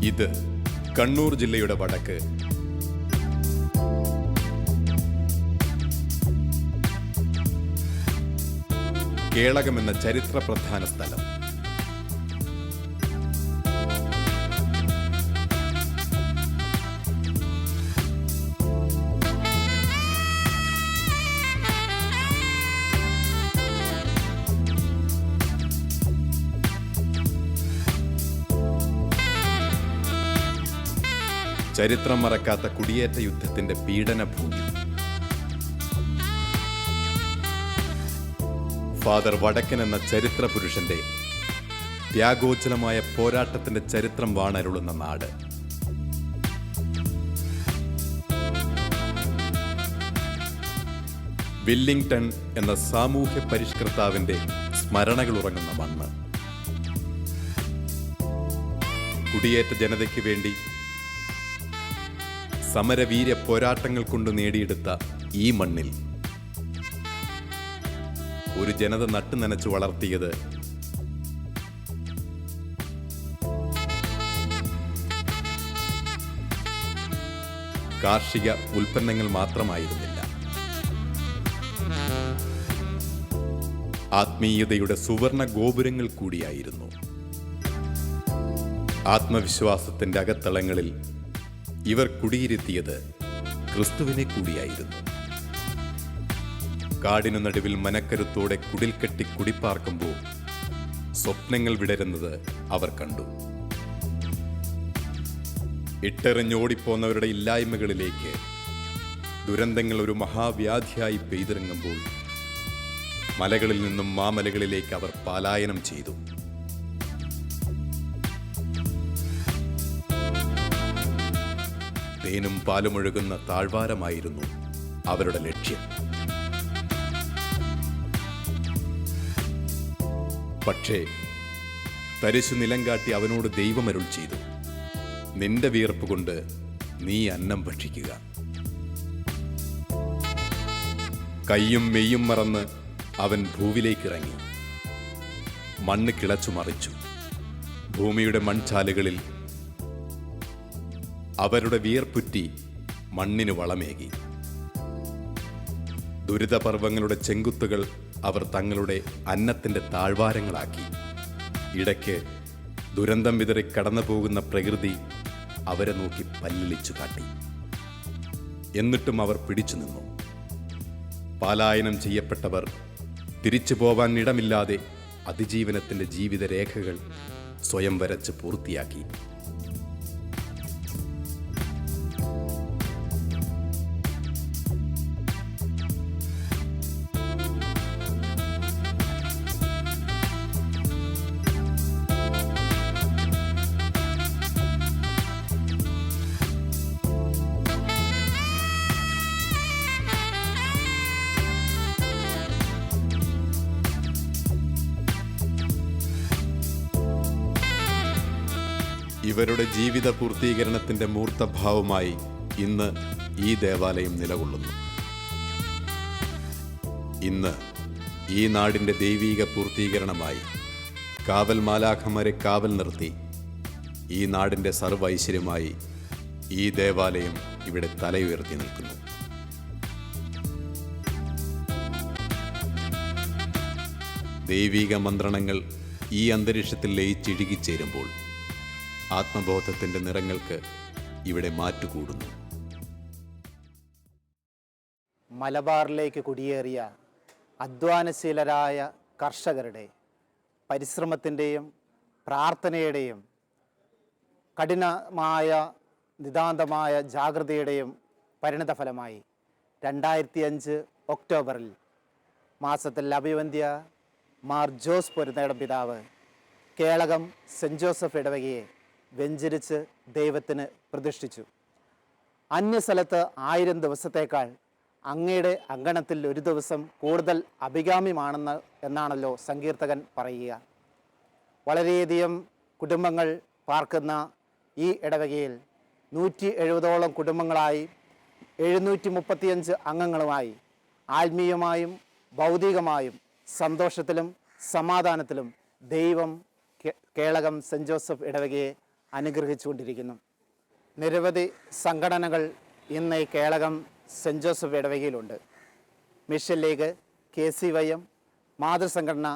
ഇത് കണ്ണൂർ ജില്ലയുടെ വടക്ക് കേളകം എന്ന ചരിത്ര പ്രധാന സ്ഥലം. ചരിത്രം മറക്കാത്ത കുടിയേറ്റ യുദ്ധത്തിന്റെ പീഡനഭൂമി. ഫാദർ വടക്കൻ എന്ന ചരിത്ര പുരുഷന്റെ ത്യാഗോജ്ജലമായ പോരാട്ടത്തിന്റെ ചരിത്രം വാണരുളുന്ന നാട്. വില്ലിംഗ്ടൺ എന്ന സാമൂഹ്യ പരിഷ്കർത്താവിന്റെ സ്മരണകൾ ഉറങ്ങുന്ന മണ്ണ്. കുടിയേറ്റ ജനതയ്ക്ക് വേണ്ടി സമരവീര്യ പോരാട്ടങ്ങൾ കൊണ്ട് നേടിയെടുത്ത ഈ മണ്ണിൽ ഒരു ജനത നട്ടുനനച്ചു വളർത്തിയത് കാർഷിക ഉൽപ്പന്നങ്ങൾ മാത്രമായിരുന്നില്ല. ആത്മീയതയുടെ സുവർണ ഗോപുരങ്ങൾ കൂടിയായിരുന്നു. ആത്മവിശ്വാസത്തിന്റെ അകത്തളങ്ങളിൽ ഇവർ കുടിയിരുത്തിയത് ക്രിസ്തുവിനെ കൂടിയായിരുന്നു. കാടിനു നടുവിൽ മനക്കരുത്തോടെ കുടിൽ കെട്ടി കുടിപ്പാർക്കുമ്പോൾ സ്വപ്നങ്ങൾ വിടരുന്നത് അവർ കണ്ടു. ഇട്ടെറിഞ്ഞോടിപ്പോന്നവരുടെ ഇല്ലായ്മകളിലേക്ക് ദുരന്തങ്ങൾ ഒരു മഹാവ്യാധിയായി പെയ്തിറങ്ങുമ്പോൾ മലകളിൽ നിന്നും മാമലകളിലേക്ക് അവർ പലായനം ചെയ്തു. തേനും പാലുമൊഴുകുന്ന താഴ്വാരമായിരുന്നു അവരുടെ ലക്ഷ്യം. പക്ഷേ തരിശു നിലം കാട്ടി അവനോട് ദൈവമരുൾ ചെയ്തു, നിന്റെ വിയർപ്പ് കൊണ്ട് നീ അന്നം ഭക്ഷിക്കുക. കയ്യും മെയ്യും മറന്ന് അവൻ ഭൂവിലേക്കിറങ്ങി. മണ്ണ് കിളച്ചു മറിച്ചു. ഭൂമിയുടെ മൺചാലുകളിൽ അവരുടെ വിയർപ്പുറ്റി മണ്ണിന് വളമേകി. ദുരിതപർവങ്ങളുടെ ചെങ്കുത്തുകൾ അവർ തങ്ങളുടെ അന്നത്തിന്റെ താഴ്വാരങ്ങളാക്കി. ഇടയ്ക്ക് ദുരന്തം വിതറി കടന്നു പോകുന്ന പ്രകൃതി അവരെ നോക്കി പല്ലിളിച്ചു കാട്ടി. എന്നിട്ടും അവർ പിടിച്ചു നിന്നു. പലായനം ചെയ്യപ്പെട്ടവർ തിരിച്ചു പോവാൻ ഇടമില്ലാതെ അതിജീവനത്തിന്റെ ജീവിതരേഖകൾ സ്വയം വരച്ച് പൂർത്തിയാക്കി. ഇവരുടെ ജീവിത പൂർത്തീകരണത്തിന്റെ മൂർത്തഭാവമായി ഇന്ന് ഈ ദേവാലയം നിലകൊള്ളുന്നു. ഇന്ന് ഈ നാടിന്റെ ദൈവീക പൂർത്തീകരണമായി കാവൽ മാലാഖമാരെ കാവൽ നിർത്തി ഈ നാടിന്റെ സർവ്വ ഐശ്വര്യമായി ഈ ദേവാലയം ഇവിടെ തലയുയർത്തി നിൽക്കുന്നു. ദൈവീക മന്ത്രണങ്ങൾ ഈ അന്തരീക്ഷത്തിൽ ലയിച്ചിഴുകിച്ചേരുമ്പോൾ ആത്മബോധത്തിന്റെ നിറങ്ങൾക്ക് ഇവിടെ മാറ്റുകൂടുന്നു. മലബാറിലേക്ക് കുടിയേറിയ അധ്വാനശീലരായ കർഷകരുടെ പരിശ്രമത്തിൻ്റെയും പ്രാർത്ഥനയുടെയും കഠിനമായ നിതാന്തമായ ജാഗ്രതയുടെയും പരിണിതഫലമായി 2005 ഒക്ടോബറിൽ മാസത്തിൽ അഭിവന്ദ്യ മാർ ജോസ് പൊരുന്നേടം പിതാവ് കേളകം സെൻറ് ജോസഫ് ഇടവകയെ വെഞ്ചരിച്ച് ദൈവത്തിന് പ്രതിഷ്ഠിച്ചു. അന്യസ്ഥലത്ത് 1000 ദിവസത്തേക്കാൾ അങ്ങയുടെ അങ്കണത്തിൽ ഒരു ദിവസം കൂടുതൽ അഭികാമ്യമാണെന്ന് എന്നാണല്ലോ സങ്കീർത്തകൻ പറയുക. വളരെയധികം കുടുംബങ്ങൾ പാർക്കുന്ന ഈ ഇടവകയിൽ 170ഓളം കുടുംബങ്ങളായി 735 അംഗങ്ങളുമായി ആത്മീയമായും ഭൗതികമായും സന്തോഷത്തിലും സമാധാനത്തിലും ദൈവം കേളകം സെൻറ് ജോസഫ് ഇടവകയെ അനുഗ്രഹിച്ചുകൊണ്ടിരിക്കുന്നു. നിരവധി സംഘടനകൾ ഇന്ന് ഈ കേളകം സെൻറ് ജോസഫ് ഇടവകയിലുണ്ട്. മിഷൻ ലീഗ്, KCYM, മാതൃസംഘടന,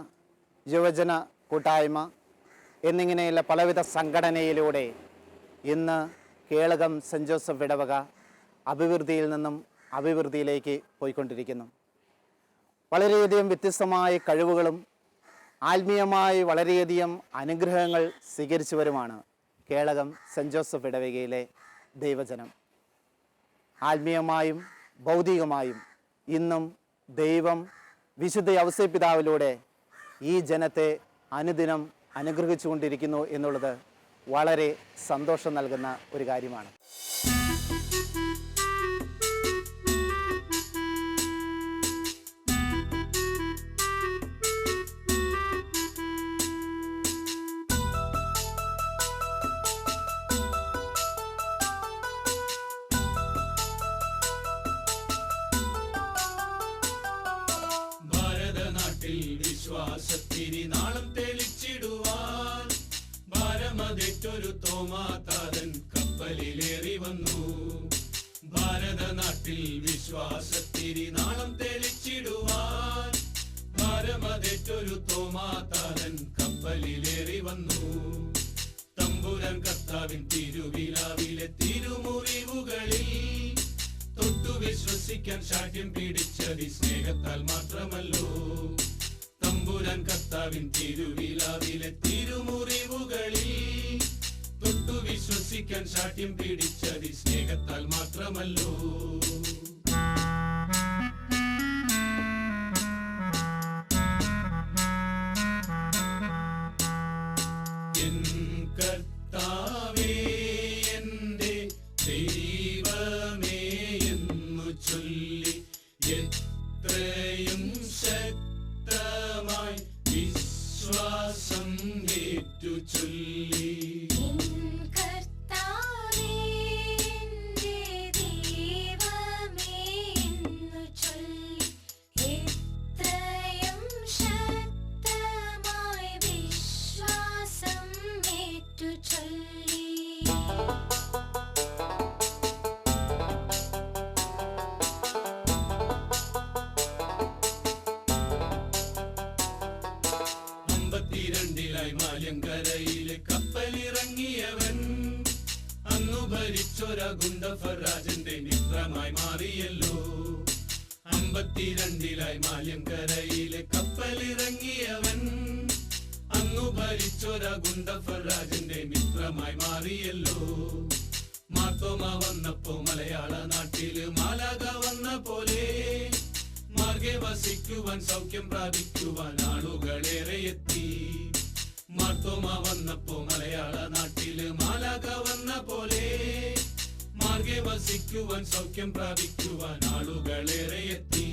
യുവജന കൂട്ടായ്മ എന്നിങ്ങനെയുള്ള പലവിധ സംഘടനയിലൂടെ ഇന്ന് കേളകം സെൻറ് ജോസഫ് ഇടവക അഭിവൃദ്ധിയിൽ നിന്നും അഭിവൃദ്ധിയിലേക്ക് പോയിക്കൊണ്ടിരിക്കുന്നു. വളരെയധികം വ്യത്യസ്തമായ കഴിവുകളും ആത്മീയമായി വളരെയധികം അനുഗ്രഹങ്ങൾ സ്വീകരിച്ചവരുമാണ് കേളകം സെൻറ് ജോസഫ് ഇടവകയിലെ ദൈവജനം. ആത്മീയമായും ഭൗതികമായും ഇന്നും ദൈവം വിശുദ്ധ ഔസേപ്പിതാവിലൂടെ ഈ ജനത്തെ അനുദിനം അനുഗ്രഹിച്ചുകൊണ്ടിരിക്കുന്നു എന്നുള്ളത് വളരെ സന്തോഷം നൽകുന്ന ഒരു കാര്യമാണ്. വിശ്വാസത്തിരി നാളം തെളിച്ചിടുവാൻ ഭാരമതേറ്റൊരു തോമാതാരൻ കപ്പലിലേറി വന്നു. ഭാരതനാട്ടിൽ വിശ്വാസത്തിരി നാളം തെളിച്ചിടുവാൻ ഭാരമതേറ്റൊരു തോമാതാരൻ കപ്പലിലേറി വന്നു. തമ്പുരാൻ കർത്താവിൻ തിരുവിലാവിലെ തിരുമുറിവുകളിൽ തൊട്ടു വിശ്വസിക്കാൻ ശാഠ്യം പിടിച്ചതി സ്നേഹത്താൽ മാത്രമല്ലോ. തമ്പുരാൻ കർത്താവിൻ തിരുവിലാവിലെ തിരുമുറിവുകളിൽ തൊട്ടു വിശ്വസിക്കാൻ ശാഠ്യം പിടിച്ചതി സ്നേഹത്താൽ മാത്രമല്ലോ. എൻ കർത്താവേ എന്റെ ദൈവമേ എന്നു ചൊല്ലി എത്രയും ശക്തമായി വിശ്വാസം ഏറ്റു ചൊല്ലി. മാല്യങ്കരയിലെ കപ്പലിറങ്ങിയവൻ അന്നു ഭരിച്ചൊര ഗുണ്ടഫറാജന്റെ മിത്രമായി മാറിയല്ലോ. 52 മാല്യങ്കരയിലെ കപ്പലിറങ്ങിയവൻ അന്നു ഭരിച്ചൊര ഗുണ്ടഫറാജന്റെ മിത്രമായി മാറിയല്ലോ. മാർത്തോമ വന്നപ്പോ മലയാള നാട്ടില് മാലാക വന്ന പോലെ മാർഗെ വസിക്കുവാൻ സൗഖ്യം പ്രാപിക്കുവാൻ ആളുകളേറെ എത്തി. മാർത്തോമ വന്നപ്പോ മലയാള നാട്ടില് മാലാക വന്ന പോലെ മാർഗെ വസിക്കുവാൻ സൗഖ്യം പ്രാപിക്കുവാൻ ആളുകളേറെ എത്തി.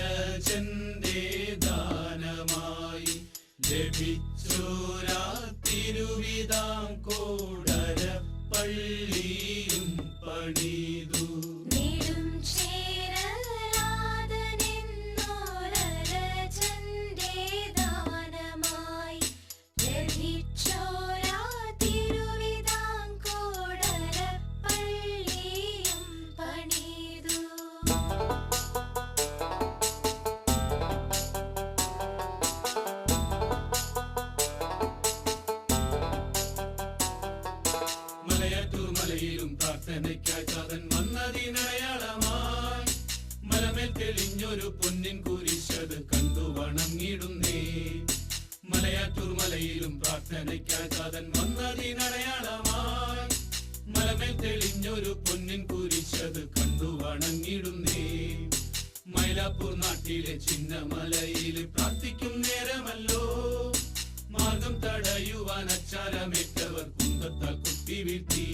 ചേരലാദനെന്നോരജന്റെ ദാനമായി ലഭിച്ചോരാ തിരുവിതാംകോടര പള്ളിയും പണിതു. മലയാറ്റൂർ മലയിലും പ്രാർത്ഥനയ്ക്കായി താതൻ വന്നതിനടയാളമായി മലമേൽ തെളിഞ്ഞൊരു പൊന്നിൻ കുരിശത് കണ്ടു വണങ്ങിടുന്നേ. മലയാറ്റൂർ മലയിലും പ്രാർത്ഥനയ്ക്കായി താതൻ വന്നതിനടയാളമായി മലമേൽ തെളിഞ്ഞൊരു പൊന്നിൻ കുരിശത് കണ്ടു വണങ്ങിടുന്നേ. മൈലാപ്പൂർ നാട്ടിലെ ചിന്നമലയിൽ പ്രാർത്ഥിക്കും നേരമല്ലോ മാർഗം തടയുവാൻ അച്ചാരമേറ്റവർ കുന്തത്താൽ കുത്തി വീഴ്ത്തി.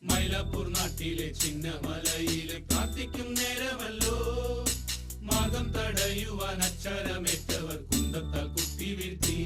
മൈലാപ്പൂർ നാട്ടിലെ ചിന്നമലയിൽ പ്രാർത്ഥിക്കും നേരമല്ലോ മാർഗം തടയുവാൻ അച്ചാരമേറ്റവർ കുന്തത്താൽ കുത്തി വീഴ്ത്തി.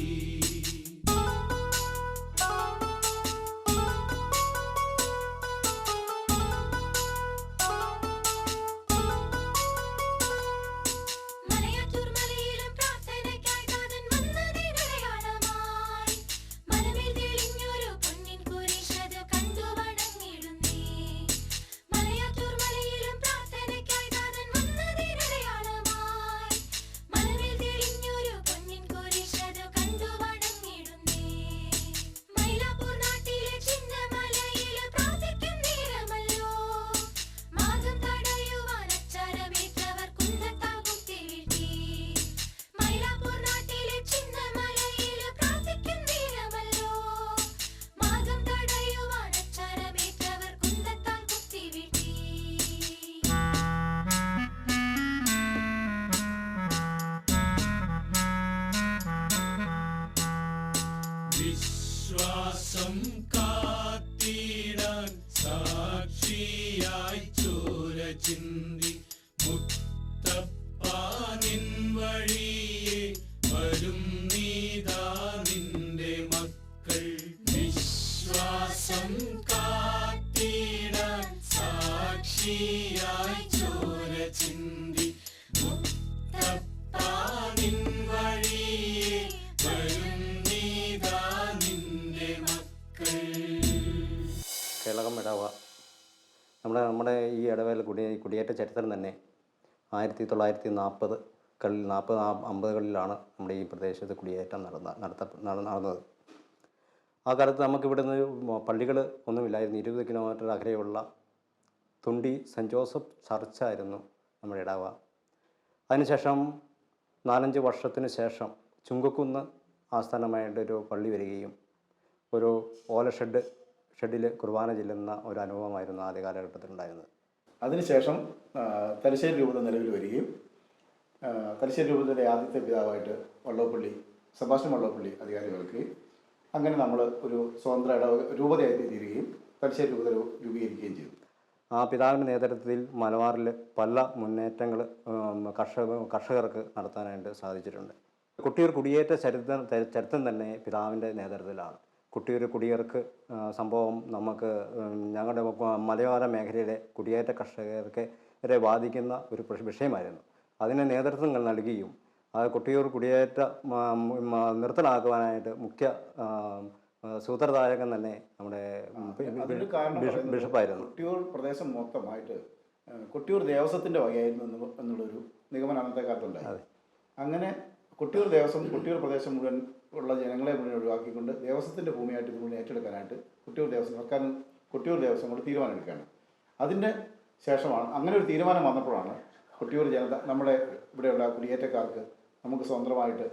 വിശ്വാസം കാത്തിടാൻ സാക്ഷിയായി ചോര ചിന്തി മുത്തപ്പാനിൻ വഴിയെ വരും നീതാ നിന്റെ മക്കൾ. വിശ്വാസം കാത്തിടാൻ സാക്ഷിയായി ചോര ചിന്തി മുത്തപ്പാനിൻ വഴിയെ വരും നീതാ നിന്റെ മക്കൾ. കേളകം ഇടവ നമ്മുടെ ഈ ഇടവേള കുടിയേറ്റ ചരിത്രം തന്നെ 1940-50കളിലാണ് നമ്മുടെ ഈ പ്രദേശത്ത് കുടിയേറ്റം നടന്നത്. ആ കാലത്ത് നമുക്കിവിടെ നിന്ന് പള്ളികൾ ഒന്നുമില്ലായിരുന്നു. 20 കിലോമീറ്റർ അകലെയുള്ള തുണ്ടി സെൻറ്റ് ജോസഫ് ചർച്ചായിരുന്നു നമ്മുടെ ഇടവ. അതിനുശേഷം 4-5 വർഷത്തിന് ശേഷം ചുങ്കക്കുന്ന് ആസ്ഥാനമായിട്ടൊരു പള്ളി വരികയും ഒരു ഓല ഷെഡിൽ കുർബാന ചെല്ലുന്ന ഒരു അനുഭവമായിരുന്നു ആദ്യ കാലഘട്ടത്തിലുണ്ടായിരുന്നത്. അതിനുശേഷം തലശ്ശേരി രൂപത നിലവിൽ വരികയും തലശ്ശേരി രൂപതയുടെ ആദ്യത്തെ പിതാവായിട്ട് സെബാസ്റ്റ്യൻ വള്ളോപ്പള്ളി അധികാരികൾക്കുകയും അങ്ങനെ നമ്മൾ ഒരു സ്വതന്ത്ര രൂപതയായി തീരുകയും തലശ്ശേരി രൂപത രൂപീകരിക്കുകയും ചെയ്തു. ആ പിതാവിൻ്റെ നേതൃത്വത്തിൽ മലബാറിൽ പല മുന്നേറ്റങ്ങൾ കർഷകർക്ക് നടത്താനായിട്ട് സാധിച്ചിട്ടുണ്ട്. കൊട്ടിയൂർ കുടിയേറ്റ ചരിത്രം തന്നെ പിതാവിൻ്റെ നേതൃത്വത്തിലാണ്. കൊട്ടിയൂർ കുടിയേർക്ക് സംഭവം നമുക്ക് ഞങ്ങളുടെ മലയോര മേഖലയിലെ കുടിയേറ്റ കർഷകരെ ബാധിക്കുന്ന ഒരു വിഷയമായിരുന്നു. അതിന് നേതൃത്വങ്ങൾ നൽകിയും അത് കൊട്ടിയൂർ കുടിയേറ്റ നിർത്തലാക്കുവാനായിട്ട് മുഖ്യ സൂത്രധാരകൻ തന്നെ നമ്മുടെ ബിഷപ്പായിരുന്നു. കൊട്ടിയൂർ പ്രദേശം മൊത്തമായിട്ട് കൊട്ടിയൂർ ദേവസ്വത്തിൻ്റെ വകയായിരുന്നു എന്നുള്ളൊരു നിഗമനം അന്നത്തെ കാലത്തുണ്ടായി. അങ്ങനെ കൊട്ടിയൂർ ദേവസ്വം കൊട്ടിയൂർ പ്രദേശം മുഴുവൻ ഉള്ള ജനങ്ങളെ മുഴുവൻ ഒഴിവാക്കിക്കൊണ്ട് ദേവസ്വത്തിൻ്റെ ഭൂമിയായിട്ട് ഇത് മുഴുവൻ ഏറ്റെടുക്കാനായിട്ട് കൊട്ടിയൂർ ദേവസ്വം കൊണ്ട് തീരുമാനമെടുക്കുകയാണ്. അതിൻ്റെ ശേഷമാണ് അങ്ങനെ ഒരു തീരുമാനം വന്നപ്പോഴാണ് കൊട്ടിയൂർ ജനത നമ്മുടെ ഇവിടെയുള്ള കുടിയേറ്റക്കാർക്ക് നമുക്ക് സ്വതന്ത്രമായിട്ട്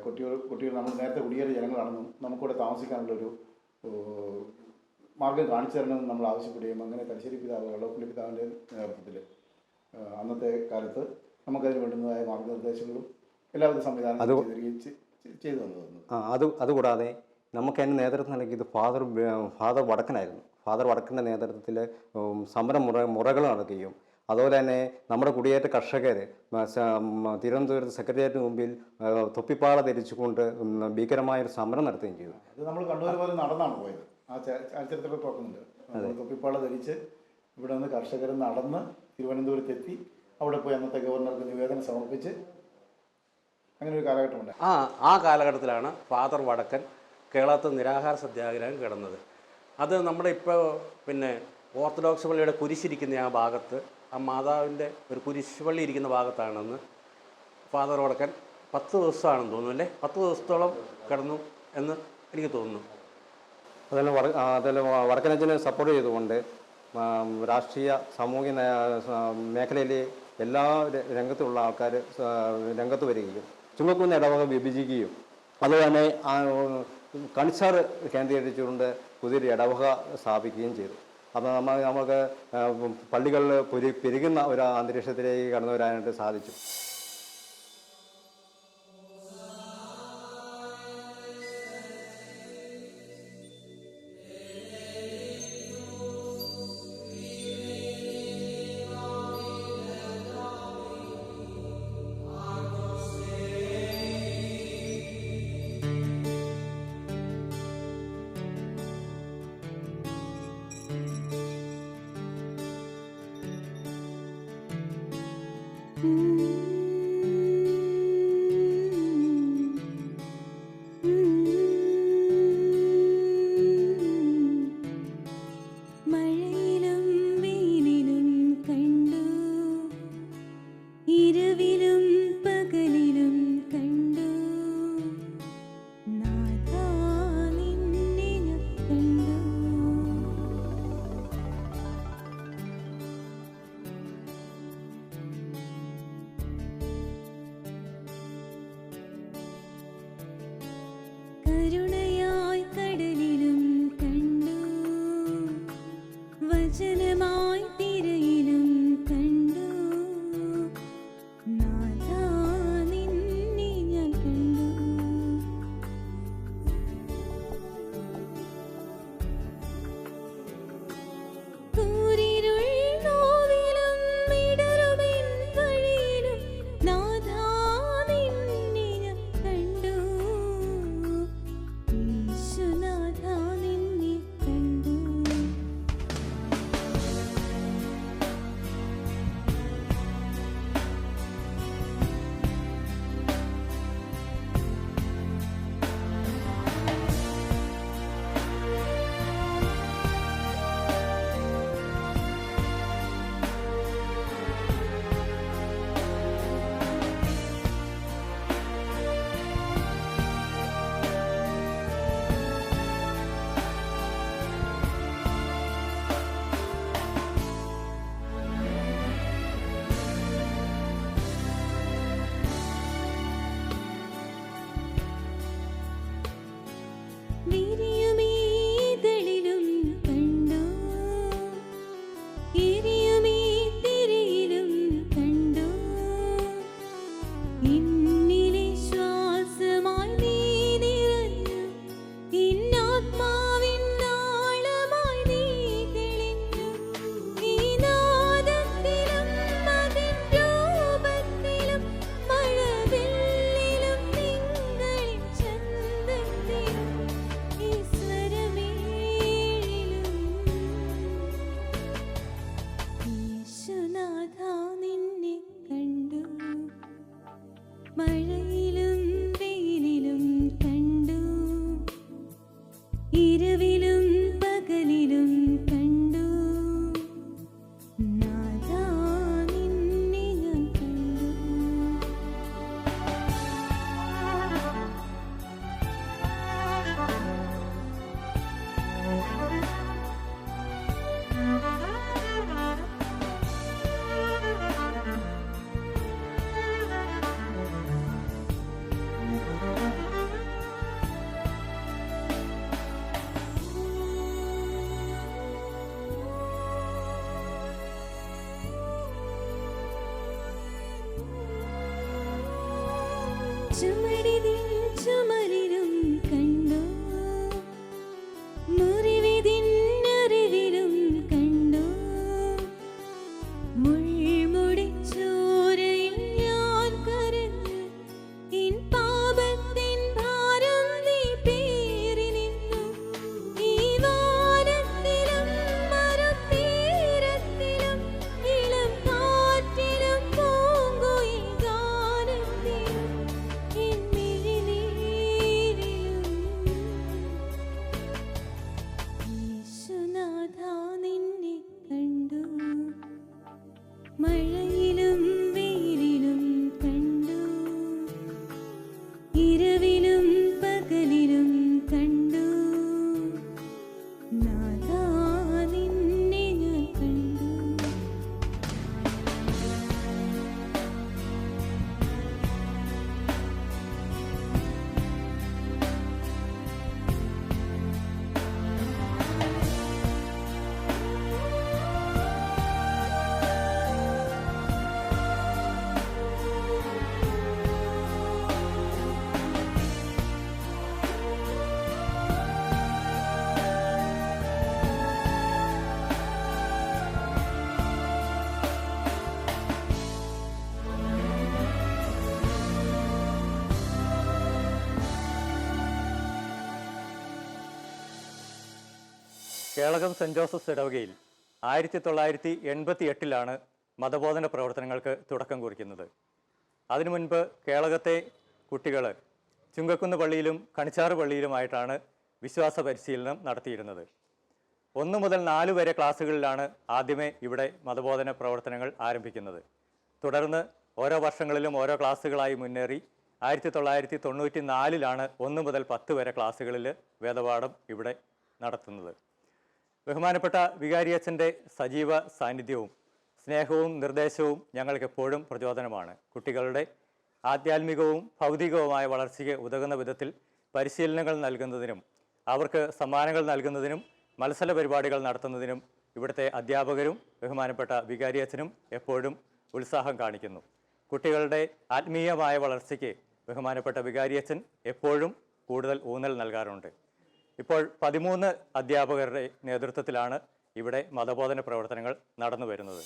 കൊട്ടിയൂർ നമ്മൾ നേരത്തെ കുടിയേറിയ ജനങ്ങളാണെന്നും നമുക്കിവിടെ താമസിക്കാനുള്ളൊരു മാർഗം കാണിച്ചു തരണമെന്ന് നമ്മൾ ആവശ്യപ്പെടുകയും അങ്ങനെ തലശ്ശേരി പിതാവ് വള്ളോപ്പള്ളി പിതാവിൻ്റെ നേതൃത്വത്തിൽ അന്നത്തെ കാലത്ത് നമുക്കതിന് വേണ്ടുന്നതായ മാർഗനിർദ്ദേശങ്ങളും എല്ലാവിധ സംവിധാനങ്ങളും ചെയ്തു തന്നു. അതുകൂടാതെ നമുക്ക് അതിന് നേതൃത്വം നൽകിയത് ഫാദർ വടക്കനായിരുന്നു. ഫാദർ വടക്കൻ്റെ നേതൃത്വത്തിൽ മുറകൾ നടക്കുകയും അതുപോലെ തന്നെ നമ്മുടെ കുടിയേറ്റ കർഷകർ തിരുവനന്തപുരത്ത് സെക്രട്ടേറിയറ്റിന് മുമ്പിൽ തൊപ്പിപ്പാള ധരിച്ചുകൊണ്ട് ഭീകരമായൊരു സമരം നടത്തുകയും ചെയ്തു. ഇത് നമ്മൾ കണ്ടുപോലെ നടന്നാണ് പോയത്. ആ ചരിത്രത്തിലൊക്കെ ഓർക്കുന്നുണ്ട്. തൊപ്പിപ്പാള ധരിച്ച് ഇവിടെ നിന്ന് കർഷകർ നടന്ന് തിരുവനന്തപുരത്തെത്തി അവിടെ പോയി അന്നത്തെ ഗവർണർക്ക് നിവേദനം സമർപ്പിച്ച് അങ്ങനെ ഒരു കാലഘട്ടമുണ്ട്. ആ കാലഘട്ടത്തിലാണ് ഫാദർ വടക്കൻ കേരളത്തിൽ നിരാഹാര സത്യാഗ്രഹം കിടന്നത്. അത് നമ്മുടെ ഇപ്പോൾ ഓർത്തഡോക്സ് പള്ളിയുടെ കുരിശിരിക്കുന്ന ആ ഭാഗത്ത്, ആ മാതാവിൻ്റെ ഒരു കുരിശ് പള്ളി ഇരിക്കുന്ന ഭാഗത്താണെന്ന് ഫാദർ വടക്കൻ 10 ദിവസമാണെന്ന് തോന്നുന്നു, അല്ലേ? 10 ദിവസത്തോളം കിടന്നു എന്ന് എനിക്ക് തോന്നുന്നു. അതിൽ വടക്കനച്ചനെ സപ്പോർട്ട് ചെയ്തുകൊണ്ട് രാഷ്ട്രീയ സാമൂഹിക മേഖലയിൽ എല്ലാ രംഗത്തുള്ള ആൾക്കാർ രംഗത്ത് വരികയും ചുങ്കക്കുന്ന് ഇടവക വിഭജിക്കുകയും അതുതന്നെ കണിച്ചാർ കേന്ദ്രീകരിച്ചുകൊണ്ട് പുതിയൊരു ഇടവക സ്ഥാപിക്കുകയും ചെയ്തു. അപ്പോൾ നമുക്ക് പള്ളികളിൽ പെരുകുന്ന ഒരു അന്തരീക്ഷത്തിലേക്ക് കടന്നു വരാനായിട്ട് സാധിച്ചു. കരുണയായി കടലിലും കണ്ടു, വചനമായി തിരയിലും കണ്ടു, നാഥാ നിന്നെ ഞാൻ കണ്ടു. കൂരിരുൾ നോവിലും ഇടറുമെൻ വഴിയിലും നാഥാ നിന്നെ ഞാൻ കണ്ടു. ഈശോനാഥാ നിന്നെ കണ്ടു. വിരിയുമീതളിലും കണ്ടു, എരിയുമീ തിരയിലും കണ്ടു, എന്നിലെ ശ്വാസമായി നീ നിറഞ്ഞു, എന്നാത്മാവിൻ ആഴമായി നീ തെളിഞ്ഞു. ഈ നാദത്തിലും അതിൻ രൂപത്തിലും മഴവില്ലിലും തിങ്കളിൻ ചന്തത്തിലും ഈ സ്വരമേഴിലും ഈശോനാഥാ നിന്നെ കണ്ടു. മഴയിലും വെയിലിലും കണ്ടു, ഇരവിലും പകലിലും കണ്ടു, നാഥാ നിന്നെ ഞാൻ കണ്ടു. ചുമരിതിൻ ചുമരിലും കണ്ടു, മുറിവിതിൻ അറിവിലും കണ്ടു, മുൾമുടിച്ചോരയിൽ ഞാൻ കരഞ്ഞു, എൻ പാപത്തിൻ ഭാരം നീ പേറി നിന്നു. ഈ വാനത്തിലും മരുതീരത്തിലും ഇളം കാറ്റിലും പൂങ്കുയിൽ ഗാനത്തിലും എൻ മിഴിനീരിലും ഈശോനാഥാ നിന്നെ കണ്ടു. മഴയിലും വെയിലിലും കണ്ടു, ഇരവിലും പകലിലും കണ്ടു, കേളകം സെൻറ് ജോസഫ്സ് ഇടവകയിൽ 1988 മതബോധന പ്രവർത്തനങ്ങൾക്ക് തുടക്കം കുറിക്കുന്നത്. അതിനു മുൻപ് കേളകത്തെ കുട്ടികൾ ചുങ്കക്കുന്ന് പള്ളിയിലും കണിച്ചാറ് പള്ളിയിലുമായിട്ടാണ് വിശ്വാസ പരിശീലനം നടത്തിയിരുന്നത്. 1 മുതൽ 4 വരെ ക്ലാസ്സുകളിലാണ് ആദ്യമേ ഇവിടെ മതബോധന പ്രവർത്തനങ്ങൾ ആരംഭിക്കുന്നത്. തുടർന്ന് ഓരോ വർഷങ്ങളിലും ഓരോ ക്ലാസ്സുകളായി മുന്നേറി 1994 1 മുതൽ 10 വരെ ക്ലാസ്സുകളിൽ വേദപാഠം ഇവിടെ നടത്തുന്നത്. ബഹുമാനപ്പെട്ട വികാരിയച്ഛൻ്റെ സജീവ സാന്നിധ്യവും സ്നേഹവും നിർദ്ദേശവും ഞങ്ങൾക്കെപ്പോഴും പ്രചോദനമാണ്. കുട്ടികളുടെ ആധ്യാത്മികവും ഭൗതികവുമായ വളർച്ചയ്ക്ക് ഉതകുന്ന വിധത്തിൽ പരിശീലനങ്ങൾ നൽകുന്നതിനും അവർക്ക് സമ്മാനങ്ങൾ നൽകുന്നതിനും മത്സര പരിപാടികൾ നടത്തുന്നതിനും ഇവിടുത്തെ അധ്യാപകരും ബഹുമാനപ്പെട്ട വികാരിയച്ഛനും എപ്പോഴും ഉത്സാഹം കാണിക്കുന്നു. കുട്ടികളുടെ ആത്മീയമായ വളർച്ചയ്ക്ക് ബഹുമാനപ്പെട്ട വികാരിയച്ഛൻ എപ്പോഴും കൂടുതൽ ഊന്നൽ നൽകാറുണ്ട്. ഇപ്പോൾ 13 അധ്യാപകരുടെ നേതൃത്വത്തിലാണ് ഇവിടെ മതബോധന പ്രവർത്തനങ്ങൾ നടന്നു വരുന്നത്.